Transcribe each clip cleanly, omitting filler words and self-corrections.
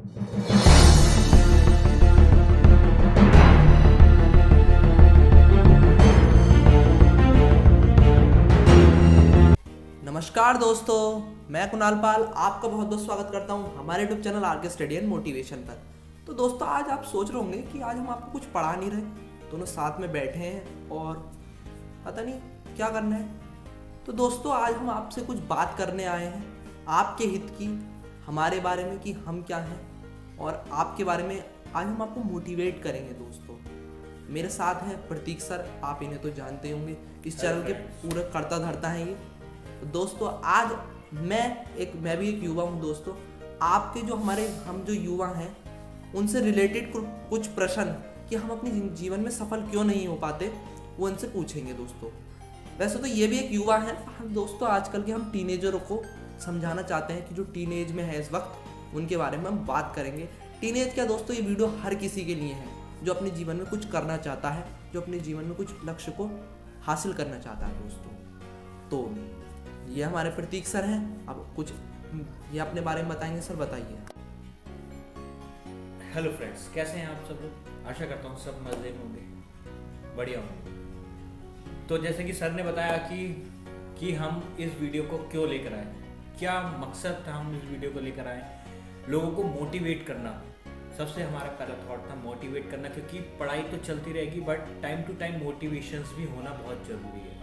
नमस्कार दोस्तों, मैं कुणाल पाल आपका बहुत बहुत स्वागत करता हूं हमारे YouTube channel RK study and motivation पर। तो दोस्तों, आज आप सोच रहे होंगे कि आज हम आपको कुछ पढ़ा नहीं रहे, दोनों साथ में बैठे हैं और पता नहीं क्या करना है। तो दोस्तों, आज हम आपसे कुछ बात करने आए हैं आपके हित की, हमारे बारे में कि हम क्या हैं और आपके बारे में आज हम आपको मोटिवेट करेंगे। दोस्तों, मेरे साथ हैं प्रतीक सर, आप इन्हें तो जानते होंगे, इस चैनल के पूरा करता धरता है ये। तो दोस्तों, आज मैं भी एक युवा हूँ। दोस्तों, आपके हम जो युवा हैं उनसे रिलेटेड कुछ प्रश्न कि हम अपने जीवन में सफल क्यों नहीं हो पाते, वो उनसे पूछेंगे। दोस्तों, वैसे तो ये भी एक युवा है। हम दोस्तों आजकल के हम टीनेजरों को समझाना चाहते हैं कि जो टीनेज में है इस वक्त, उनके बारे में हम बात करेंगे। टीनेज क्या दोस्तों, ये वीडियो हर किसी के लिए है जो अपने जीवन में कुछ करना चाहता है, जो अपने जीवन में कुछ लक्ष्य को हासिल करना चाहता है। दोस्तों, तो ये हमारे प्रतीक सर हैं। अब कुछ ये अपने बारे में बताएंगे। सर बताइए। हेलो फ्रेंड्स, कैसे हैं आप सब लोग? आशा करता हूँ सब मजे में होंगे, बढ़िया होंगे। तो जैसे कि सर ने बताया कि हम इस वीडियो को क्यों लेकर आए, क्या मकसद था हम इस वीडियो को लेकर आए। लोगों को मोटिवेट करना सबसे हमारा पहला थॉट था, मोटिवेट करना। क्योंकि पढ़ाई तो चलती रहेगी but time to time motivations भी होना बहुत ज़रूरी है।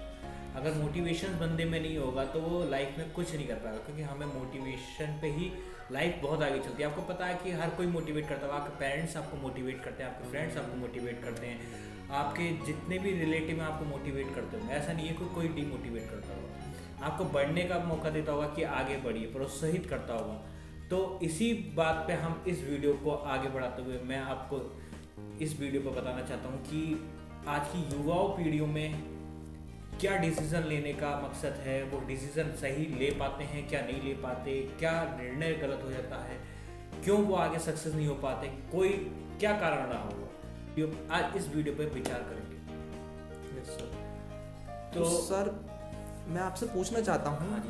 अगर मोटिवेशन बंदे में नहीं होगा तो वो लाइफ में कुछ नहीं कर पाएगा, क्योंकि हमें मोटिवेशन पे ही लाइफ बहुत आगे चलती है। आपको पता है कि हर कोई मोटिवेट करता है, आपके पेरेंट्स आपको मोटिवेट करते हैं, आपके फ्रेंड्स आपको मोटिवेट करते हैं, आपके जितने भी रिलेटिव हैं आपको मोटिवेट करते होंगे। ऐसा नहीं है कि कोई डीमोटिवेट करता होगा, आपको बढ़ने का मौका देता होगा कि आगे बढ़िए, प्रोत्साहित करता होगा। तो इसी बात पे हम इस वीडियो को आगे बढ़ाते हुए मैं आपको इस वीडियो पर बताना चाहता हूँ कि आज की युवाओं पीढ़ियों में क्या डिसीजन लेने का मकसद है, वो डिसीजन सही ले पाते हैं, क्या नहीं ले पाते, क्या निर्णय गलत हो जाता है, क्यों वो आगे सक्सेस नहीं हो पाते, कोई क्या कारण रहा होगा, आज इस वीडियो पे विचार करेंगे। Yes sir. तो सर, मैं आपसे पूछना चाहता हूँ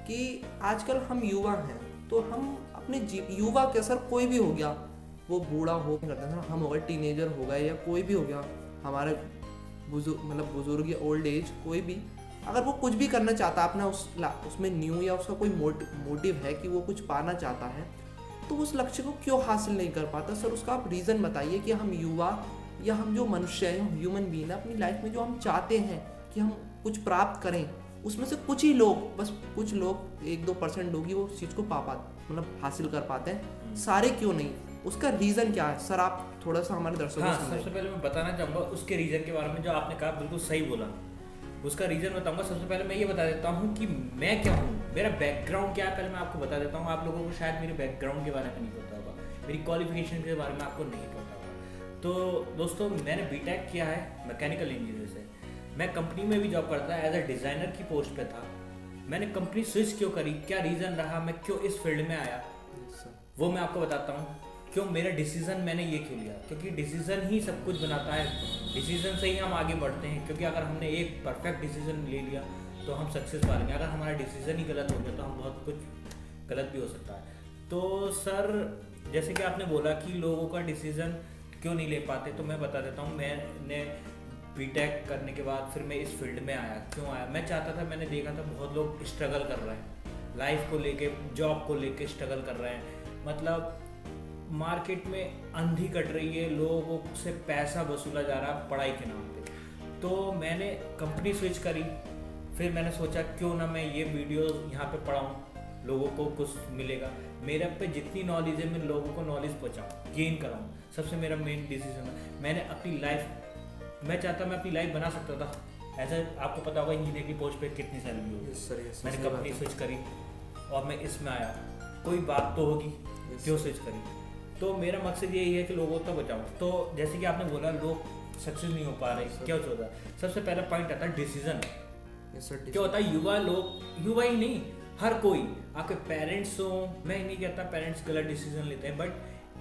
कि आजकल हम युवा हैं, तो हम अपने युवा के सर कोई भी हो गया, वो बूढ़ा हो करते हैं, हम हो गए, टीनेजर हो गए या कोई भी हो गया, हमारे बुजुर्ग या ओल्ड एज, कोई भी अगर वो कुछ भी करना चाहता है अपना उसमें न्यू, या उसका कोई मोटिव है कि वो कुछ पाना चाहता है, तो उस लक्ष्य को क्यों हासिल नहीं कर पाता। सर, उसका आप रीज़न बताइए कि हम युवा या हम जो मनुष्य हैं, ह्यूमन बीइंग है, अपनी लाइफ में जो हम चाहते हैं कि हम कुछ प्राप्त करें, उसमें से कुछ ही लोग, बस कुछ लोग 1-2% लोग ही वो चीज़ को हासिल कर पाते हैं, सारे क्यों नहीं, उसका रीज़न क्या है सर? आप थोड़ा सा हमारे दर्शकों को सबसे पहले मैं बताना चाहूँगा उसके रीज़न के बारे में। जो आपने कहा बिल्कुल सही बोला, उसका रीज़न बताऊँगा। सबसे पहले मैं ये बता देता हूँ कि मैं क्या हूँ, मेरा बैकग्राउंड क्या है, पहले मैं आपको बता देता हूँ। आप लोगों को शायद मेरे बैकग्राउंड के बारे में नहीं पता होगा, मेरी क्वालिफिकेशन के बारे में आपको नहीं पता होगा। तो दोस्तों, मैंने बीटेक किया है मैकेनिकल इंजीनियर से। मैं कंपनी में भी जॉब करता है, एज अ डिज़ाइनर की पोस्ट पे था। मैंने कंपनी स्विच क्यों करी, क्या रीज़न रहा, मैं क्यों इस फील्ड में आया, वो मैं आपको बताता हूँ। क्यों मेरा डिसीजन मैंने ये क्यों लिया, क्योंकि डिसीजन ही सब कुछ बनाता है, डिसीजन से ही हम आगे बढ़ते हैं। क्योंकि अगर हमने एक परफेक्ट डिसीजन ले लिया तो हम सक्सेस पा लेंगे, अगर हमारा डिसीजन ही गलत हो गया तो हम बहुत कुछ गलत भी हो सकता है। तो सर, जैसे कि आपने बोला कि लोगों का डिसीजन क्यों नहीं ले पाते, तो मैं बता देता हूँ। मैंने बीटेक करने के बाद फिर मैं इस फील्ड में आया। क्यों आया? मैं चाहता था, मैंने देखा था बहुत लोग स्ट्रगल कर रहे हैं, लाइफ को लेके, जॉब को लेके स्ट्रगल कर रहे हैं। मतलब मार्केट में अंधी कट रही है, लोगों से पैसा वसूला जा रहा है पढ़ाई के नाम पे। तो मैंने कंपनी स्विच करी। फिर मैंने सोचा क्यों ना मैं ये वीडियो यहाँ पे पढ़ाऊँ, लोगों को कुछ मिलेगा। मेरे पे जितनी नॉलेज है मैं लोगों को नॉलेज पहुँचाऊँ, गेन कराऊँ, सबसे मेरा मेन डिसीजन है। मैंने अपनी लाइफ, मैं चाहता मैं अपनी लाइफ बना सकता था। ऐसा आपको पता होगा इंजीनियर की पोस्ट पे कितनी सैलरी होगी। मैंने कंपनी स्विच करी और मैं इसमें आया। कोई बात तो होगी क्यों स्विच करी। तो मेरा मकसद यही है कि लोगों तक बचाऊँ। तो जैसे कि आपने बोला लोग सक्सेस नहीं हो पा रहे, क्या होता है? सबसे पहला पॉइंट आता है डिसीजन। क्या होता है, युवा ही नहीं, हर कोई, आपके पेरेंट्स हो, मैं नहीं कहता पेरेंट्स गलत डिसीजन लेते हैं, बट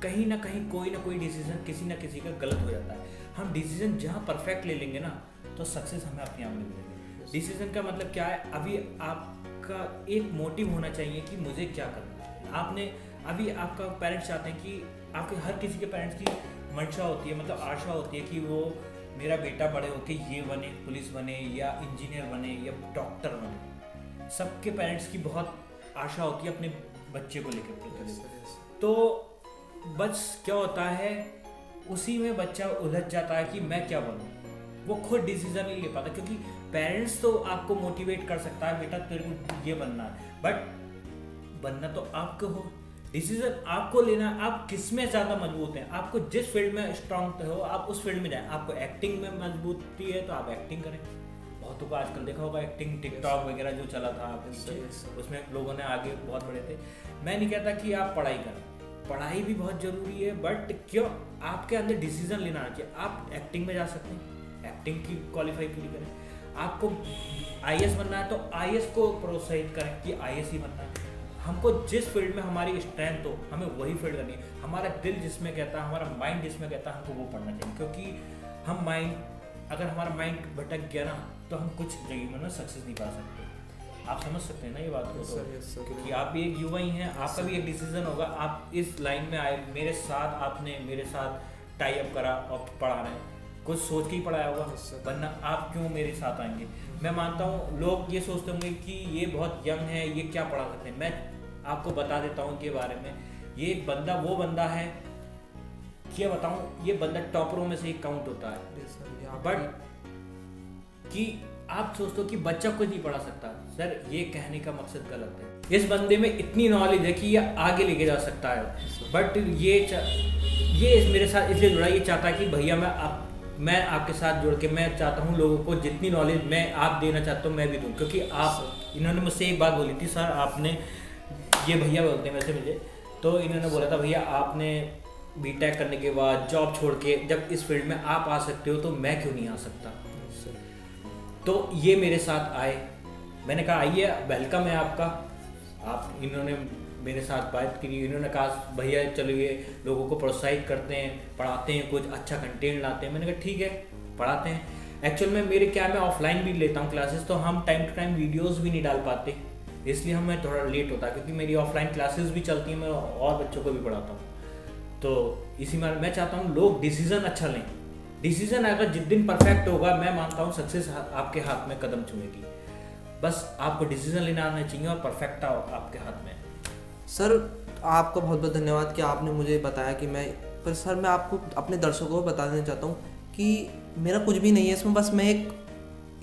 कहीं ना कहीं कोई ना कोई डिसीजन किसी ना किसी का गलत हो जाता है। हम डिसीजन जहाँ परफेक्ट ले लेंगे ना तो सक्सेस हमें अपने आप मिल जाएगी। डिसीजन का मतलब क्या है? अभी आपका एक मोटिव होना चाहिए कि मुझे क्या करना है। आपने अभी आपका पेरेंट्स चाहते हैं कि आपके हर किसी के पेरेंट्स की मंशा होती है, मतलब आशा होती है कि वो मेरा बेटा बड़े होके ये बने, पुलिस बने या इंजीनियर बने या डॉक्टर बने। सबके पेरेंट्स की बहुत आशा होती है अपने बच्चे को लेकर। तो बस क्या होता है, उसी में बच्चा उलझ जाता है कि मैं क्या बनूं। वो खुद डिसीजन नहीं ले पाता, क्योंकि पेरेंट्स तो आपको मोटिवेट कर सकता है, बेटा तेरे को ये बनना है, बट बनना तो आपको हो। डिसीजन आपको लेना है, आप किस में ज़्यादा मजबूत हैं, आपको जिस फील्ड में स्ट्रांग हो आप उस फील्ड में जाएं। आपको एक्टिंग में मजबूती है तो आप एक्टिंग करें। बहुतों को आजकल देखा होगा एक्टिंग, टिकटॉक वगैरह जो चला था उसमें लोगों ने आगे बहुत बड़े थे। मैं नहीं कहता कि आप पढ़ाई करें, पढ़ाई भी बहुत ज़रूरी है, बट क्यों आपके अंदर डिसीजन लेना आना चाहिए। आप एक्टिंग में जा सकते हैं, एक्टिंग की क्वालिफाई पूरी करें। आपको आईएएस बनना है तो आईएएस को प्रोत्साहित करें कि आईएएस ही बनना है। हमको जिस फील्ड में हमारी स्ट्रेंथ हो हमें वही फील्ड करनी है। हमारा दिल जिसमें कहता है, हमारा माइंड जिसमें कहता है, हमको वो पढ़ना चाहिए। क्योंकि हम अगर हमारा माइंड भटक गया ना तो हम कुछ जगह में सक्सेस नहीं पा सकते। आप समझ सकते हैं ना ये बात को? तो क्योंकि आप भी एक युवा ही हैं, आपका भी एक डिसीजन होगा। आप इस लाइन में आए मेरे साथ, आपने मेरे साथ टाई अप करा और पढ़ा रहे हैं, कुछ सोच के ही पढ़ाया होगा, वरना आप क्यों मेरे साथ आएंगे। मैं मानता हूँ लोग ये सोचते होंगे कि ये बहुत यंग है, ये क्या पढ़ा सकते हैं। मैं आपको बता देता हूँ के बारे में। ये एक बंदा वो बंदा है, क्या बताऊँ, ये बंदा टॉपरों में से एक काउंट होता है। बट कि आप सोचते हो कि बच्चा कुछ नहीं पढ़ा सकता, सर ये कहने का मकसद गलत है। इस बंदे में इतनी नॉलेज है कि ये आगे लेके जा सकता है। बट ये मेरे साथ इसलिए जुड़ा, ये चाहता है कि भैया मैं आपके साथ जुड़ के मैं चाहता हूँ लोगों को जितनी नॉलेज मैं आप देना चाहता हूँ मैं भी दूँ। क्योंकि इन्होंने मुझसे एक बात बोली थी, सर आपने, ये भैया बोलते हैं वैसे मुझे, तो इन्होंने बोला था भैया आपने बीटेक करने के बाद जॉब छोड़ के जब इस फील्ड में आप आ सकते हो तो मैं क्यों नहीं आ सकता। तो ये मेरे साथ आए, मैंने कहा आइए, वेलकम है आपका। इन्होंने मेरे साथ बात की, इन्होंने कहा भैया चलिए लोगों को प्रोत्साहित करते हैं, पढ़ाते हैं, कुछ अच्छा कंटेंट लाते हैं। मैंने कहा ठीक है पढ़ाते हैं। एक्चुअल में मेरे क्या, मैं ऑफलाइन भी लेता हूँ क्लासेस, तो हम टाइम टू टाइम वीडियोस भी नहीं डाल पाते, इसलिए हमें थोड़ा लेट होता है। क्योंकि मेरी ऑफलाइन क्लासेस भी चलती हैं, मैं और बच्चों को भी पढ़ाता हूँ। तो इसी में मैं चाहता हूँ लोग डिसीजन अच्छा लें। डिसीजन अगर जिस दिन परफेक्ट होगा, मैं मानता हूँ सक्सेस आपके हाथ में कदम चुमेगी। बस आपको डिसीजन लेना आना चाहिए और परफेक्ट आपके हाथ में। सर आपका बहुत बहुत धन्यवाद कि आपने मुझे बताया कि पर सर मैं आपको अपने दर्शकों को बता देना चाहता हूँ कि मेरा कुछ भी नहीं है इसमें, बस मैं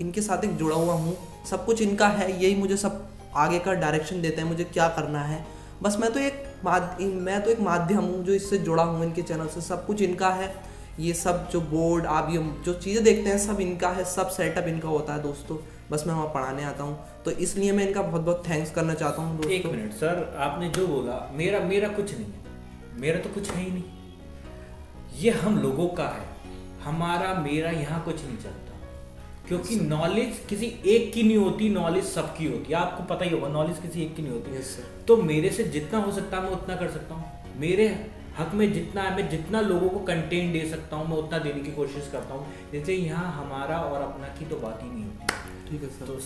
इनके साथ एक जुड़ा हुआ हूँ, सब कुछ इनका है, यही मुझे सब आगे का डायरेक्शन देते हैं मुझे क्या करना है। बस मैं तो एक माध्यम हूँ जो इससे जुड़ा हूँ, इनके चैनल से, सब कुछ इनका है। ये सब जो बोर्ड आप ये जो चीज़ें देखते हैं सब इनका है, सब सेटअप इनका होता है दोस्तों। बस मैं वहाँ पढ़ाने आता हूँ, तो इसलिए मैं इनका बहुत बहुत थैंक्स करना चाहता हूँ दोस्तों। एक मिनट सर, आपने जो बोला मेरा कुछ नहीं है, मेरा तो कुछ है ही नहीं, ये हम लोगों का है, हमारा मेरा यहाँ कुछ नहीं चलता। क्योंकि नॉलेज किसी एक की नहीं होती, नॉलेज सबकी होती है। आपको पता ही होगा नॉलेज किसी एक की नहीं होती। तो मेरे से जितना हो सकता है मैं उतना कर सकता हूँ, मेरे हक में जितना है, मैं जितना लोगों को कंटेंट दे सकता हूँ मैं उतना देने की कोशिश करता हूँ। इसलिए यहाँ हमारा और अपना की तो बात ही नहीं होती। ठीक है सर। तो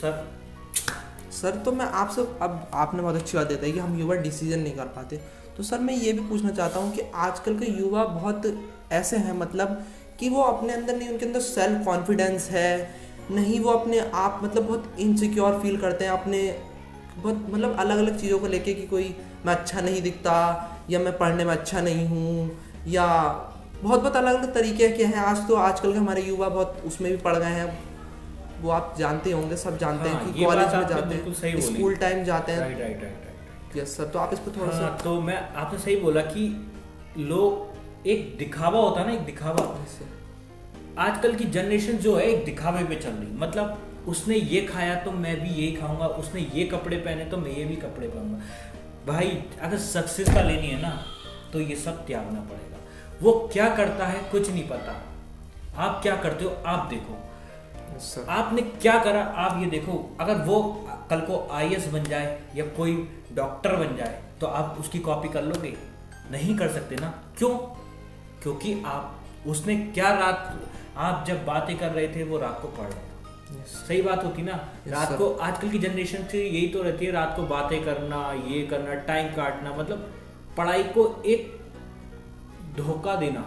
सर तो मैं आपसे, अब आपने बहुत अच्छी बात देता है कि हम युवा डिसीजन नहीं कर पाते, तो सर मैं ये भी पूछना चाहता हूँ कि आजकल के युवा बहुत ऐसे हैं, मतलब कि वो अपने अंदर नहीं, उनके अंदर सेल्फ कॉन्फिडेंस है नहीं, वो अपने आप मतलब बहुत इनसिक्योर फील करते हैं अपने, बहुत मतलब अलग अलग चीज़ों को लेके कि कोई मैं अच्छा नहीं दिखता, या मैं पढ़ने में अच्छा नहीं हूँ, या बहुत अलग अलग तरीके के हैं। आजकल के हमारे युवा बहुत उसमें भी पड़ गए हैं, वो आप जानते होंगे, सब जानते हैं कि कॉलेज में जाते हैं, स्कूल टाइम जाते हैं। राइट। यस सर, तो आप इस पर थोड़ा सा। तो मैं आपने सही बोला कि लोग एक दिखावा होता है ना, एक दिखावा। आजकल की जनरेशन जो है एक दिखावे पे चल रही, मतलब उसने ये खाया तो मैं भी यही खाऊंगा, उसने ये कपड़े पहने तो मैं ये भी कपड़े पहनूंगा। भाई अगर सक्सेस का लेनी है ना तो ये सब त्यागना पड़ेगा। वो क्या करता है कुछ नहीं पता, आप क्या करते हो आप देखो। आपने क्या करा आप ये देखो। अगर वो कल को आईएएस बन जाए या कोई डॉक्टर बन जाए तो आप उसकी कॉपी कर लोगे? नहीं कर सकते ना। क्यों? क्योंकि उसने क्या आप जब बातें कर रहे थे वो रात को पढ़ रहा था। सही बात होती ना। रात को आजकल की जनरेशन से यही तो रहती है, रात को बातें करना, ये करना, टाइम काटना, मतलब पढ़ाई को एक धोखा देना,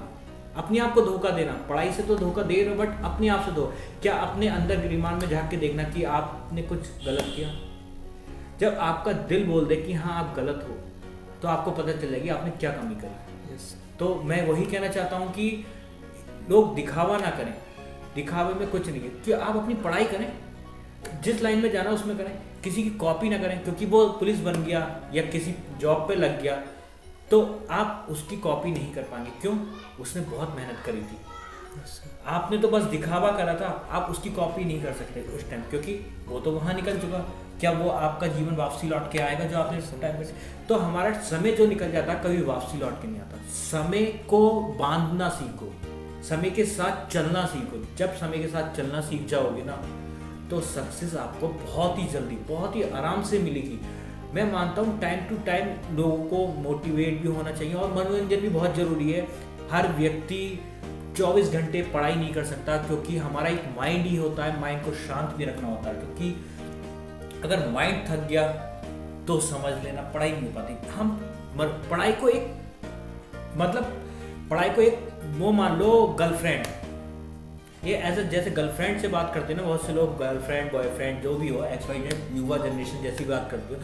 अपने आप को धोखा देना। पढ़ाई से तो धोखा दे रहे हो बट अपने आप से दो। क्या अपने अंदर गिरिमान में झांक के देखना कि आपने कुछ गलत किया? जब आपका दिल बोल दे कि हाँ आप गलत हो, तो आपको पता चल जाएगी आपने क्या कमी करी। तो मैं वही कहना चाहता हूँ कि लोग दिखावा ना करें, दिखावे में कुछ नहीं है, कि आप अपनी पढ़ाई करें, जिस लाइन में जाना उसमें करें, किसी की कॉपी ना करें। क्योंकि वो पुलिस बन गया या किसी जॉब पे लग गया तो आप उसकी कॉपी नहीं कर पाएंगे। क्यों? उसने बहुत मेहनत करी थी, आपने तो बस दिखावा करा था। आप उसकी कॉपी नहीं कर सकते उस टाइम, क्योंकि वो तो वहाँ निकल चुका। क्या वो आपका जीवन वापसी लौट के आएगा जो आपने टाइम पे? तो हमारा समय जो निकल जाता है कभी वापसी लौट के नहीं आता। समय को बांधना सीखो, समय के साथ चलना सीखो। जब समय के साथ चलना सीख जाओगे ना, तो सक्सेस आपको बहुत ही जल्दी, बहुत ही आराम से मिलेगी। मैं मानता हूँ टाइम टू टाइम लोगों को मोटिवेट भी होना चाहिए और मनोरंजन भी बहुत ज़रूरी है। हर व्यक्ति 24 घंटे पढ़ाई नहीं कर सकता, क्योंकि हमारा एक माइंड ही होता है, माइंड को शांत भी रखना होता है। क्योंकि अगर माइंड थक गया तो समझ लेना पढ़ाई नहीं हो पाती। हम पढ़ाई को एक पढ़ाई को एक वो मान लो गर्लफ्रेंड, ये एज जैसे गर्लफ्रेंड से बात करते हैं ना बहुत से लोग, गर्लफ्रेंड बॉयफ्रेंड जो भी हो, XYZ युवा जनरेशन जैसी बात करते हो,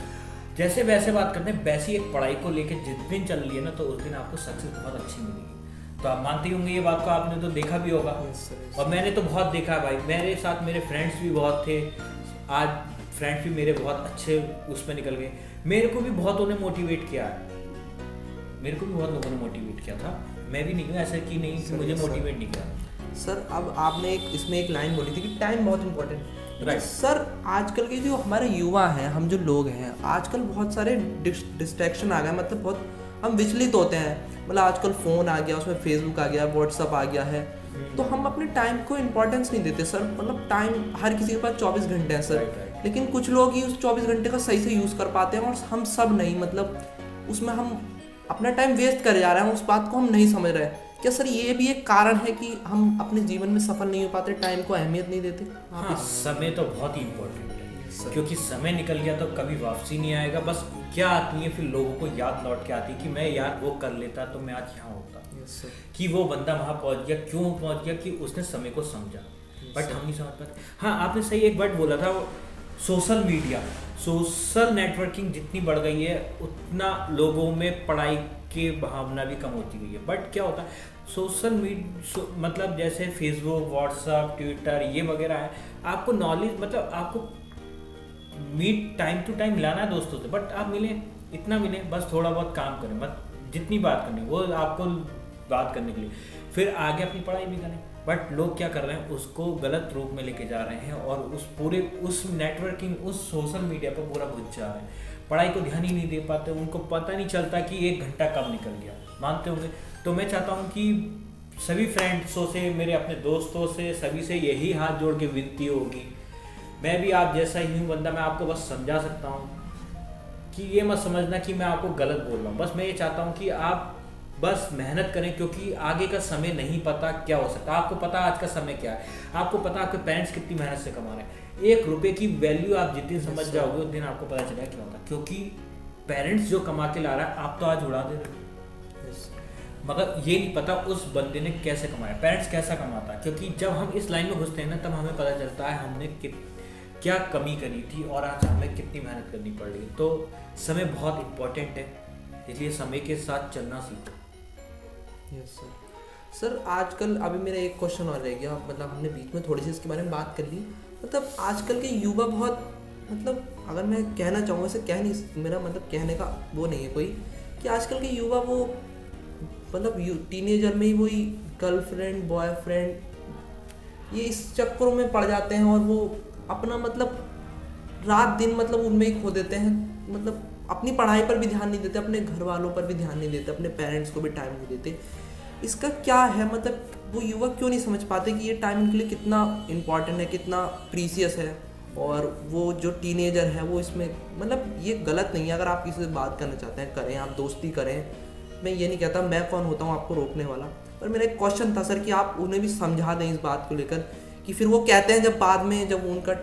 जैसे वैसे बात करते हैं, वैसी एक पढ़ाई को लेकर जिस दिन चल रही है ना, तो उस दिन आपको सक्सेस बहुत अच्छी मिलेगी। तो आप मानते होंगे ये बात को, आपने तो देखा भी होगा। और मैंने तो बहुत देखा है भाई, मेरे साथ मेरे फ्रेंड्स भी बहुत थे, आज फ्रेंड्स भी मेरे बहुत अच्छे उस पर निकल गए। मेरे को भी बहुतों ने मोटिवेट किया है, मेरे को भी बहुत लोगों ने मोटिवेट किया था। मैं भी नहीं, ऐसा कि नहीं कि मुझे मोटिवेट नहीं किया। सर अब आपने इसमें एक लाइन बोली थी कि टाइम बहुत इंपॉर्टेंट। राइट सर आजकल के जो हमारे युवा हैं, हम जो लोग हैं, आजकल बहुत सारे डिस्ट्रैक्शन आ गए, मतलब बहुत हम विचलित होते हैं। मतलब आजकल फ़ोन आ गया, उसमें फेसबुक आ गया, व्हाट्सअप आ गया है, तो हम अपने टाइम को इम्पोर्टेंस नहीं देते सर। मतलब टाइम हर किसी के पास 24 घंटे हैं सर, लेकिन कुछ लोग ही उस 24 घंटे का सही से यूज़ कर पाते हैं और हम सब नहीं। मतलब उसमें हम अपना टाइम वेस्ट कर जा रहे हैं, उस बात को हम नहीं समझ रहे हैं। क्या सर ये भी एक कारण है कि हम अपने जीवन में सफल नहीं हो पाते, टाइम को अहमियत नहीं देते? हाँ, समय तो बहुत ही इम्पोर्टेंट है, क्योंकि समय निकल गया तो कभी वापसी नहीं आएगा। बस क्या आती है फिर लोगों को याद लौट के आती है कि मैं यार वो कर लेता तो मैं आज यहाँ होता। कि वो बंदा वहाँ पहुँच गया, क्यों पहुँच गया? कि उसने समय को समझा, बट हम नहीं समझ पाते। हाँ, आपने सही एक वर्ड बोला था, सोशल मीडिया, सोशल नेटवर्किंग जितनी बढ़ गई है उतना लोगों में पढ़ाई की भावना भी कम होती गई है। बट क्या होता है, सोशल मीडिया मतलब जैसे फेसबुक, व्हाट्सअप, ट्विटर ये वगैरह है, आपको नॉलेज, मतलब आपको मीट टाइम टू टाइम मिलाना है दोस्तों से, बट आप मिलें, इतना मिलें, बस थोड़ा बहुत काम करें, मत जितनी बात करनी वो आपको बात करने के लिए, फिर आगे अपनी पढ़ाई भी करें। बट लोग क्या कर रहे हैं, उसको गलत रूप में लेके जा रहे हैं और उस नेटवर्किंग, उस सोशल मीडिया पर पूरा घुस जा रहे हैं, पढ़ाई को ध्यान ही नहीं दे पाते, उनको पता नहीं चलता कि 1 घंटा कब निकल गया। मानते होंगे? तो मैं चाहता हूँ कि सभी फ्रेंड्सों से, मेरे अपने दोस्तों से, सभी से यही हाथ जोड़ के विनती होगी, मैं भी आप जैसा ही हूँ बंदा, मैं आपको बस समझा सकता हूँ कि ये मत समझना कि मैं आपको गलत बोल रहा हूँ। बस मैं ये चाहता हूँ कि आप बस मेहनत करें, क्योंकि आगे का समय नहीं पता क्या हो सकता है। आपको पता आज का समय क्या है, आपको पता आपके पेरेंट्स कितनी मेहनत से कमा रहे हैं। 1 रुपये की वैल्यू आप जितनी समझ जाओगे उस दिन आपको पता चलेगा क्या होता है। क्योंकि पेरेंट्स जो कमा के ला रहा है, आप तो आज उड़ा दे रहे हो, मगर ये नहीं पता उस बंदे ने कैसे कमाया, पेरेंट्स कैसा कमाता है। क्योंकि जब हम इस लाइन में घुसते हैं ना, तब हमें पता चलता है हमने क्या कमी करी थी और आज हमें कितनी मेहनत करनी पड़ रही है। तो समय बहुत इम्पोर्टेंट है, इसलिए समय के साथ चलना सीखो। यस सर आजकल अभी मेरा एक क्वेश्चन और रह गया, मतलब हमने बीच में थोड़ी सी इसके बारे में बात कर ली। मतलब आजकल के युवा बहुत, मतलब अगर मैं कहना चाहूँ, वैसे कह नहीं, मेरा मतलब कहने का वो नहीं है कोई, कि आजकल के युवा वो मतलब टीनेजर में ही वही गर्लफ्रेंड बॉयफ्रेंड ये इस चक्करों में पड़ जाते हैं और वो अपना मतलब रात दिन मतलब उनमें ही खो देते हैं। मतलब अपनी पढ़ाई पर भी ध्यान नहीं देते, अपने घर वालों पर भी ध्यान नहीं देते, अपने पेरेंट्स को भी टाइम नहीं देते। इसका क्या है, मतलब वो युवक क्यों नहीं समझ पाते कि ये टाइम उनके लिए कितना इम्पॉर्टेंट है, कितना प्रीसियस है। और वो जो टीनेजर है वो इसमें, मतलब ये गलत नहीं है, अगर आप किसी से बात करना चाहते हैं करें, आप दोस्ती करें, मैं ये नहीं कहता, मैं कौन होता हूँ आपको रोकने वाला। पर मेरा एक क्वेश्चन था सर कि आप उन्हें भी समझा दें इस बात को लेकर, कि फिर वो कहते हैं जब बाद में, जब उनका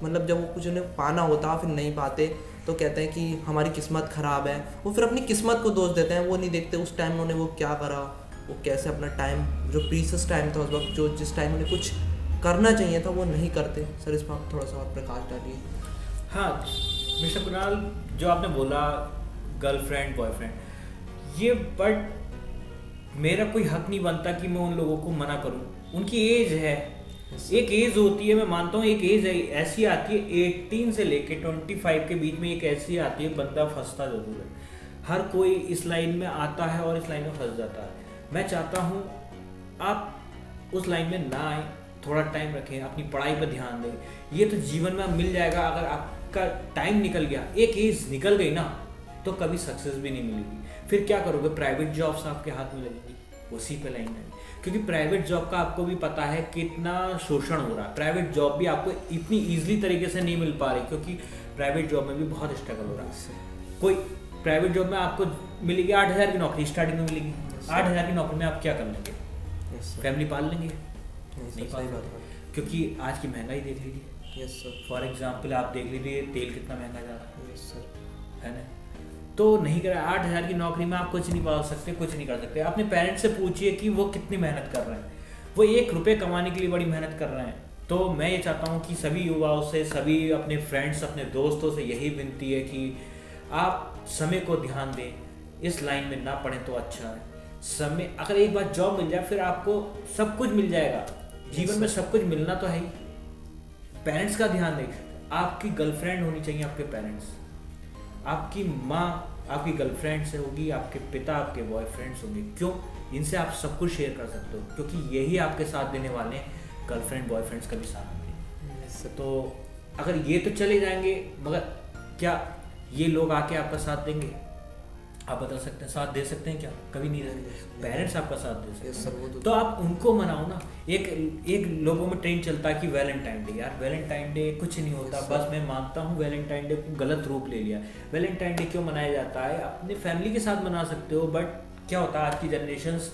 मतलब जब वो कुछ उन्हें पाना होता फिर नहीं पाते, तो कहते हैं कि हमारी किस्मत ख़राब है, वो फिर अपनी किस्मत को दोष देते हैं, वो नहीं देखते उस टाइम उन्होंने वो क्या करा, वो कैसे अपना टाइम जो प्रीशियस टाइम था उस वक्त, जो जिस टाइम उन्हें कुछ करना चाहिए था वो नहीं करते। सर इस पर आप थोड़ा सा और प्रकाश डालिए। हाँ मिस्टर कुणाल, जो आपने बोला गर्लफ्रेंड बॉयफ्रेंड, ये बट मेरा कोई हक नहीं बनता कि मैं उन लोगों को मना करूं। उनकी एज है, एक एज होती है, मैं मानता हूँ एक एज ऐसी आती है 18 से लेके 25 के बीच में, एक ऐसी आती है बंदा फंसता जरूर है। हर कोई इस लाइन में आता है और इस लाइन में फंस जाता है। मैं चाहता हूँ आप उस लाइन में ना आए, थोड़ा टाइम रखें, अपनी पढ़ाई पर ध्यान दें। ये तो जीवन में मिल जाएगा, अगर आपका टाइम निकल गया, एक एज निकल गई ना, तो कभी सक्सेस भी नहीं मिलेगी। फिर क्या करोगे, प्राइवेट जॉब्स आपके हाथ में लगेंगी, उसी पे लाइन है। क्योंकि प्राइवेट जॉब का आपको भी पता है कितना शोषण हो रहा है। प्राइवेट जॉब भी आपको इतनी ईजिली तरीके से नहीं मिल पा रही, क्योंकि प्राइवेट जॉब में भी बहुत स्ट्रगल हो रहा है। कोई प्राइवेट जॉब में आपको मिलेगी 8,000 की नौकरी स्टार्टिंग में मिलेगी। 8,000 की नौकरी में आप क्या कर लेंगे? फैमिली पाल लेंगे? नहीं पाल पाते, क्योंकि आज की महंगाई देख लीजिए। Yes sir. फॉर एग्जाम्पल आप देख लीजिए तेल कितना महंगा जा रहा है। Yes sir. है ना? तो नहीं करा, 8,000 की नौकरी में आप कुछ नहीं पाल सकते, कुछ नहीं कर सकते। अपने पेरेंट्स से पूछिए कि वो कितनी मेहनत कर रहे हैं, वो 1 रुपये कमाने के लिए बड़ी मेहनत कर रहे हैं। तो मैं ये चाहता हूँ कि सभी युवाओं से, सभी अपने फ्रेंड्स, अपने दोस्तों से यही विनती है कि आप समय को ध्यान दें, इस लाइन में ना पढ़ें तो अच्छा है। समय, अगर एक बार जॉब मिल जाए फिर आपको सब कुछ मिल जाएगा। जीवन में सब कुछ मिलना तो है ही। पेरेंट्स का ध्यान दें, आपकी गर्लफ्रेंड होनी चाहिए, आपके पेरेंट्स, आपकी माँ आपकी गर्लफ्रेंड से होगी, आपके पिता आपके बॉयफ्रेंड्स होंगे। क्यों? इनसे आप सब कुछ शेयर कर सकते हो, क्योंकि यही आपके साथ देने वाले हैं। गर्लफ्रेंड बॉयफ्रेंड्स का भी साथ देंगे। तो अगर ये तो चले जाएंगे, मगर क्या ये लोग आके आपका साथ देंगे? आप बता सकते हैं साथ दे सकते हैं क्या? कभी नहीं देंगे। पेरेंट्स आपका साथ दे सकते हैं, तो आप उनको मनाओ ना। एक लोगों में ट्रेंड चलता है कि वैलेंटाइन डे, यार वैलेंटाइन डे कुछ नहीं होता। बस मैं मानता हूँ वैलेंटाइन डे को गलत रूप ले लिया। वैलेंटाइन डे क्यों मनाया जाता है? अपने फैमिली के साथ मना सकते हो, बट क्या होता है आज की जनरेशन्स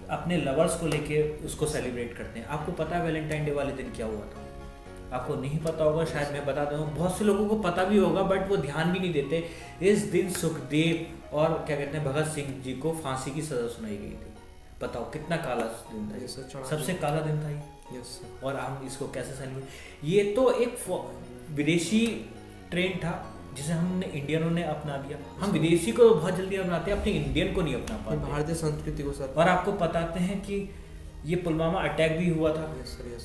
अपने लवर्स को लेके उसको सेलिब्रेट करते हैं। आपको पता है वैलेंटाइन डे वाले दिन क्या हुआ था? आपको नहीं पता होगा, शायद मैं बता दूँ। बहुत से लोगों को पता भी होगा बट वो ध्यान भी नहीं देते। इस दिन सुखदेव और क्या कहते हैं भगत सिंह जी को फांसी की सज़ा सुनाई गई थी। बताओ कितना काला दिन था, सबसे काला दिन था ये। और हम इसको कैसे सेलिब्रेट? ये तो एक विदेशी ट्रेंड था जिसे हमने इंडियनों ने अपना दिया। हम विदेशी को बहुत जल्दी अपनाते हैं, अपने इंडियन को नहीं अपना पाते, भारतीय संस्कृति को सर। और आपको बताते हैं कि ये पुलवामा अटैक भी हुआ था,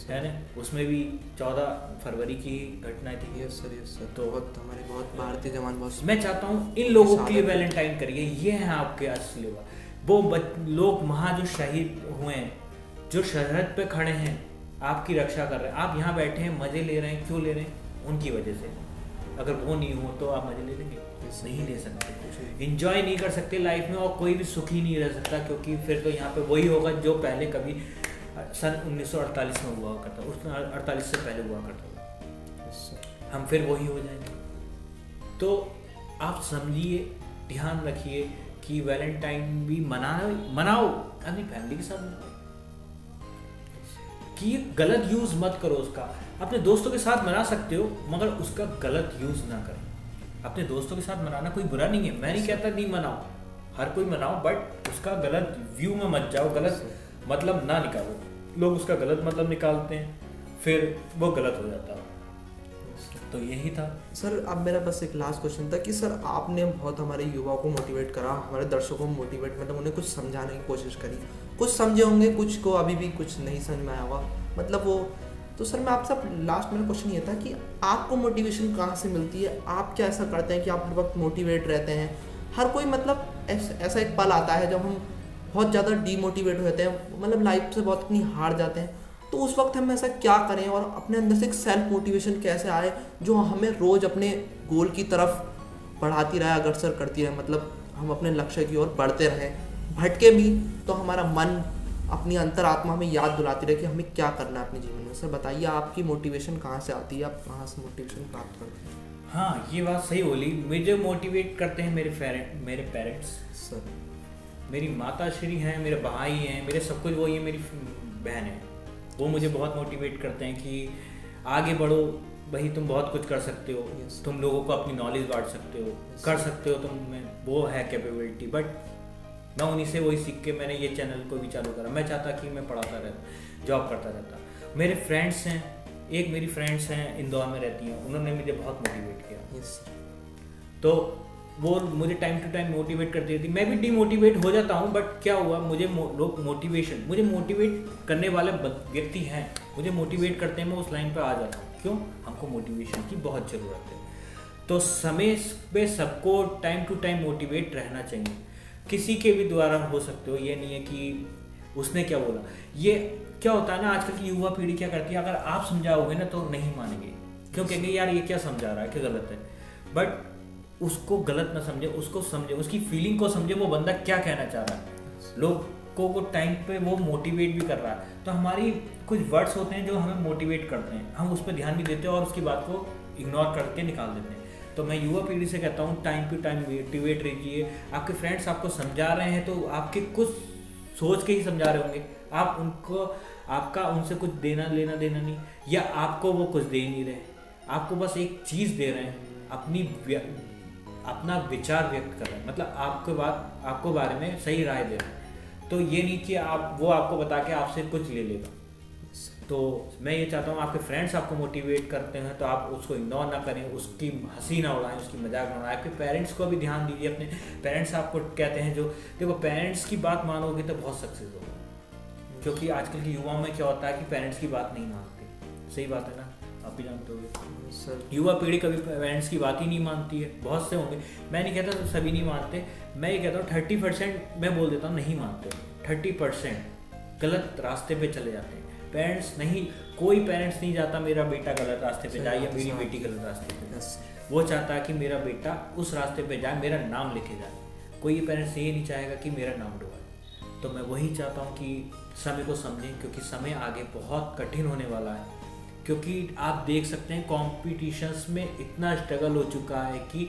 है ना? उसमें भी 14 फरवरी की घटना थी। Yes sir. तो बहुत भारतीय जवान बहुत। मैं चाहता हूँ इन लोगों के लिए वैलेंटाइन करिए, ये है आपके असली वो लोग वहाँ जो शहीद हुए हैं, जो सरहद पे खड़े हैं, आपकी रक्षा कर रहे हैं। आप यहाँ बैठे हैं, मजे ले रहे हैं, क्यों ले रहे हैं? उनकी वजह से। अगर वो नहीं हो तो आप मजे ले लेंगे? नहीं ले सकते, इंजॉय नहीं कर सकते लाइफ में, और कोई भी सुखी नहीं रह सकता, क्योंकि फिर तो यहाँ पे वही होगा जो पहले कभी सन 1948 में हुआ करता, उस 48 से पहले हुआ करता था। हम फिर वही हो जाएंगे। तो आप समझिए, ध्यान रखिए कि वैलेंटाइन भी मनाओ अपनी फैमिली के साथ मनाओ, कि गलत यूज मत करो उसका। अपने दोस्तों के साथ मना सकते हो, मगर उसका गलत यूज ना करें। अपने दोस्तों के साथ मनाना कोई बुरा नहीं है, मैं नहीं कहता नहीं मनाओ, हर कोई मनाओ, बट उसका गलत व्यू में मत जाओ, गलत मतलब ना निकालो। लोग उसका गलत मतलब निकालते हैं, फिर वो गलत हो जाता है। तो यही था सर। अब मेरा बस एक लास्ट क्वेश्चन था कि सर आपने बहुत हमारे युवाओं को मोटिवेट करा, हमारे दर्शकों को मोटिवेट, मतलब उन्हें कुछ समझाने की कोशिश करी। कुछ समझे होंगे, कुछ को अभी भी कुछ नहीं समझ में आया होगा, मतलब वो। तो सर मैं आपसे लास्ट मेरा क्वेश्चन ये था कि आपको मोटिवेशन कहाँ से मिलती है? आप क्या ऐसा करते हैं कि आप हर वक्त मोटिवेट रहते हैं? हर कोई मतलब ऐसा एक पल आता है जब हम बहुत ज़्यादा डीमोटिवेट होते हैं, मतलब लाइफ से बहुत अपनी हार जाते हैं, तो उस वक्त हम ऐसा क्या करें और अपने अंदर से एक सेल्फ मोटिवेशन कैसे आए जो हमें रोज़ अपने गोल की तरफ बढ़ाती रहे, अग्रसर करती रहे, मतलब हम अपने लक्ष्य की ओर बढ़ते रहें, भटके भी तो हमारा मन अपनी अंतरात्मा में याद दिलाती रहे कि हमें क्या करना है अपने जीवन में। सर बताइए आपकी मोटिवेशन कहाँ से आती है, आप कहाँ से मोटिवेशन प्राप्त करते हैं? हाँ, ये बात सही बोली। मुझे मोटिवेट करते हैं मेरे पेरेंट्स सर, मेरी माता श्री हैं, मेरे भाई हैं, मेरे सब कुछ वही है, मेरी बहन है। वो मुझे बहुत मोटिवेट करते हैं कि आगे बढ़ो, भाई तुम बहुत कुछ कर सकते हो, Yes. तुम लोगों को अपनी नॉलेज बांट सकते हो, कर सकते हो, तुम में वो है कैपेबिलिटी। बट मैं उन्हीं से वही सीख के मैंने ये चैनल को भी चालू करा। मैं चाहता कि मैं पढ़ाता रहता, जॉब करता रहता। मेरे फ्रेंड्स हैं, एक मेरी फ्रेंड्स हैं इंदौर में रहती हैं, उन्होंने मुझे बहुत मोटिवेट किया। Yes. तो वो मुझे टाइम टू टाइम मोटिवेट करती रहती, मैं भी डिमोटिवेट हो जाता हूँ। बट क्या हुआ, मुझे लोग मुझे मोटिवेट करने वाले व्यक्ति हैं, मुझे मोटिवेट करते हैं, मैं उस लाइन पर आ जाता हूँ। क्यों? हमको मोटिवेशन की बहुत ज़रूरत है। तो समय पे सबको टाइम टू टाइम मोटिवेट रहना चाहिए, किसी के भी द्वारा हो सकते हो। ये नहीं है कि उसने क्या बोला। ये क्या होता है ना, आजकल की युवा पीढ़ी क्या करती है, अगर आप समझाओगे ना तो नहीं मानेंगे। क्यों? कहेंगे यार ये क्या समझा रहा है, क्या गलत है। बट उसको गलत ना समझे, उसको समझे, उसकी फीलिंग को समझे, वो बंदा क्या कहना चाह रहा है। लोगों को टाइम पे वो मोटिवेट भी कर रहा है। तो हमारी कुछ वर्ड्स होते हैं जो हमें मोटिवेट करते हैं, हम उस पर ध्यान नहीं देते और उसकी बात को इग्नोर करके निकाल देते हैं। तो मैं युवा पीढ़ी से कहता हूँ टाइम टू टाइम मोटिवेट रहिए। आपके फ्रेंड्स आपको समझा रहे हैं तो आपके कुछ सोच के ही समझा रहे होंगे, आप उनको, आपका उनसे कुछ देना देना नहीं, या आपको वो कुछ दे नहीं रहे, आपको बस एक चीज़ दे रहे हैं, अपना विचार व्यक्त कर रहे हैं, मतलब आपको बारे में सही राय दे रहे हैं। तो ये नहीं कि वो आपको बता के आपसे कुछ ले लेगा। तो मैं ये चाहता हूँ आपके फ्रेंड्स आपको मोटिवेट करते हैं तो आप उसको इग्नोर ना करें, उसकी हंसी ना उड़ाएं, उसकी मजाक ना उड़ाएं। आपके पेरेंट्स को भी ध्यान दीजिए, अपने पेरेंट्स आपको कहते हैं जो, देखो पेरेंट्स की बात मानोगे तो बहुत सक्सेस होगा। क्योंकि आजकल की युवाओं में क्या होता है कि पेरेंट्स की बात नहीं मानते। सही बात है ना, आप भी जानते होंगे सर। युवा पीढ़ी कभी पेरेंट्स की बात ही नहीं मानती है। बहुत से होंगे, मैं नहीं कहता तो सभी नहीं मानते, मैं ये कहता हूँ 30% मैं बोल देता हूँ नहीं मानते, 30% गलत रास्ते पे चले जाते हैं। पेरेंट्स नहीं, कोई पेरेंट्स नहीं चाहता मेरा बेटा गलत रास्ते पे जाए या मेरी बेटी गलत रास्ते पे जाए। वो चाहता है कि मेरा बेटा उस रास्ते पे जाए, मेरा नाम लिखे जाए। कोई पेरेंट्स ये नहीं चाहेगा कि मेरा नाम डुबाए। तो मैं वही चाहता हूँ कि समय को समझें, क्योंकि समय आगे बहुत कठिन होने वाला है। क्योंकि आप देख सकते हैं कॉम्पिटिशन्स में इतना स्ट्रगल हो चुका है कि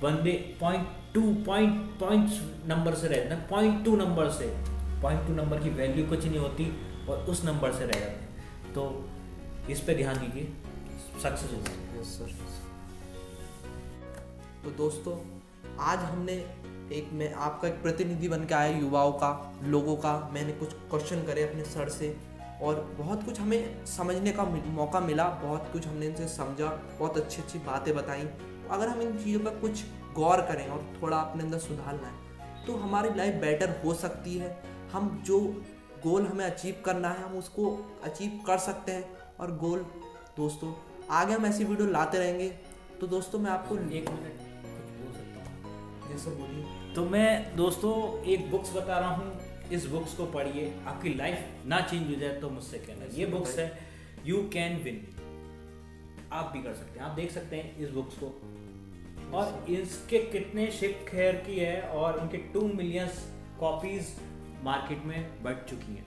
बंदे पॉइंट नंबर से रहते हैं, 0.2 नंबर की वैल्यू कुछ नहीं होती और उस नंबर से रह जाते हैं। तो इस पे ध्यान दीजिए, सक्सेस होगा। Yes sir. तो दोस्तों आज हमने मैं आपका एक प्रतिनिधि बन के आया, युवाओं का, लोगों का। मैंने कुछ क्वेश्चन करे अपने सर से और बहुत कुछ हमें समझने का मौका मिला, बहुत कुछ हमने इनसे समझा, बहुत अच्छी अच्छी बातें बताई। अगर हम इन चीज़ों पर कुछ गौर करें और थोड़ा अपने अंदर सुधारना है तो हमारी लाइफ बेटर हो सकती है। हम जो गोल हमें अचीव करना है हम उसको अचीव कर सकते हैं। और गोल दोस्तों आगे हम ऐसी वीडियो लाते रहेंगे। तो दोस्तों मैं आपको 1 मिनट कुछ बोल सकता हूँ? जैसे बोलिए। तो मैं दोस्तों एक बुक्स बता रहा हूँ, इस बुक्स को पढ़िए, आपकी लाइफ ना चेंज हो जाए तो मुझसे कहना। ये बुक्स है यू कैन विन, आप भी कर सकते हैं। आप देख सकते हैं इस बुक्स को, और इसके कितने शिप खैर की है और इनके 2 मिलियन कॉपीज मार्केट में बढ़ चुकी हैं।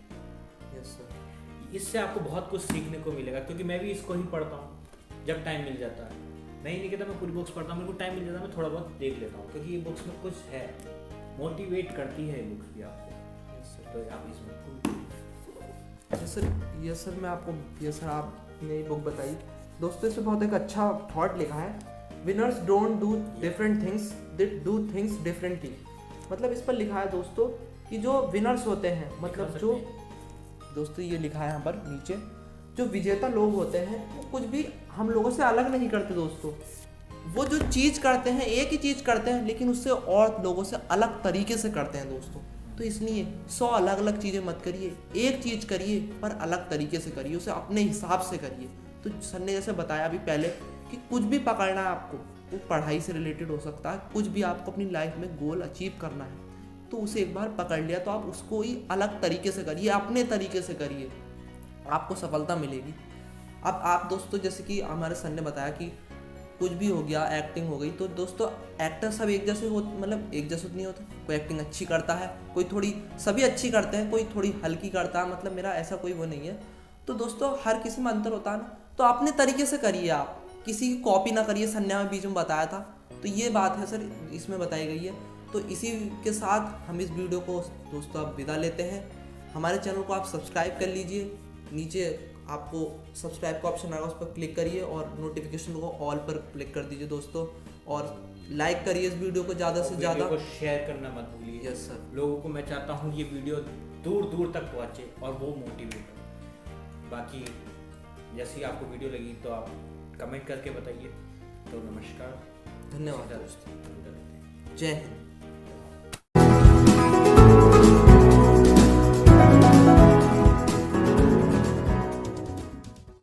Yes sir. इससे आपको बहुत कुछ सीखने को मिलेगा, क्योंकि मैं भी इसको ही पढ़ता हूँ जब टाइम मिल जाता है। मैं ही नहीं कहता मैं पूरी बुक्स पढ़ता हूँ, मेरे को टाइम मिल जाता है मैं थोड़ा बहुत देख लेता हूँ, क्योंकि ये बुक्स में कुछ है, मोटिवेट करती है ये बुक्स भी आपको। तो आप इस बुक को, यस सर मैं आपको, यस सर आपने ये बुक बताई दोस्तों, इसमें बहुत एक अच्छा थॉट लिखा है, winners don't do different things, they do things differently. मतलब इस पर लिखा है दोस्तों कि जो विनर्स होते हैं, मतलब जो दोस्तों ये लिखा है यहाँ पर नीचे, जो विजेता लोग होते हैं वो कुछ भी हम लोगों से अलग नहीं करते दोस्तों। वो जो चीज़ करते हैं एक ही चीज़ करते हैं, लेकिन उससे और लोगों से अलग तरीके से करते हैं दोस्तों। तो इसलिए 100 अलग अलग चीज़ें मत करिए, एक चीज़ करिए पर अलग तरीके से करिए, उसे अपने हिसाब से करिए। तो सर ने जैसे बताया अभी पहले कि कुछ भी पकड़ना है आपको, वो पढ़ाई से रिलेटेड हो सकता है, कुछ भी आपको अपनी लाइफ में गोल अचीव करना है तो उसे एक बार पकड़ लिया तो आप उसको ही अलग तरीके से करिए, अपने तरीके से करिए, आपको सफलता मिलेगी। अब आप दोस्तों जैसे कि हमारे सर ने बताया कि कुछ भी हो गया, एक्टिंग हो गई, तो दोस्तों एक्टर सब एक जैसे हो, मतलब एक जैसे नहीं होता। कोई एक्टिंग अच्छी करता है, कोई थोड़ी, सभी अच्छी करते हैं, कोई थोड़ी हल्की करता है, मतलब मेरा ऐसा कोई वो नहीं है। तो दोस्तों हर किसी में अंतर होता है ना, तो अपने तरीके से करिए, आप किसी की कॉपी ना करिए। संध्या में बीच में बताया था, तो ये बात है सर इसमें बताई गई है। तो इसी के साथ हम इस वीडियो को दोस्तों अब विदा लेते हैं। हमारे चैनल को आप सब्सक्राइब कर लीजिए, नीचे आपको सब्सक्राइब का ऑप्शन आएगा, उस पर क्लिक करिए और नोटिफिकेशन को ऑल पर क्लिक कर दीजिए दोस्तों, और लाइक करिए इस वीडियो को ज़्यादा से ज़्यादा, को शेयर करना मत भूलिए। Yes sir. लोगों को मैं चाहता हूँ ये वीडियो दूर दूर तक पहुँचे और वो मोटिवेट हो। बाकी जैसी आपको वीडियो लगी तो आप कमेंट करके बताइए। तो नमस्कार, धन्यवाद दोस्तों, जय हिंद।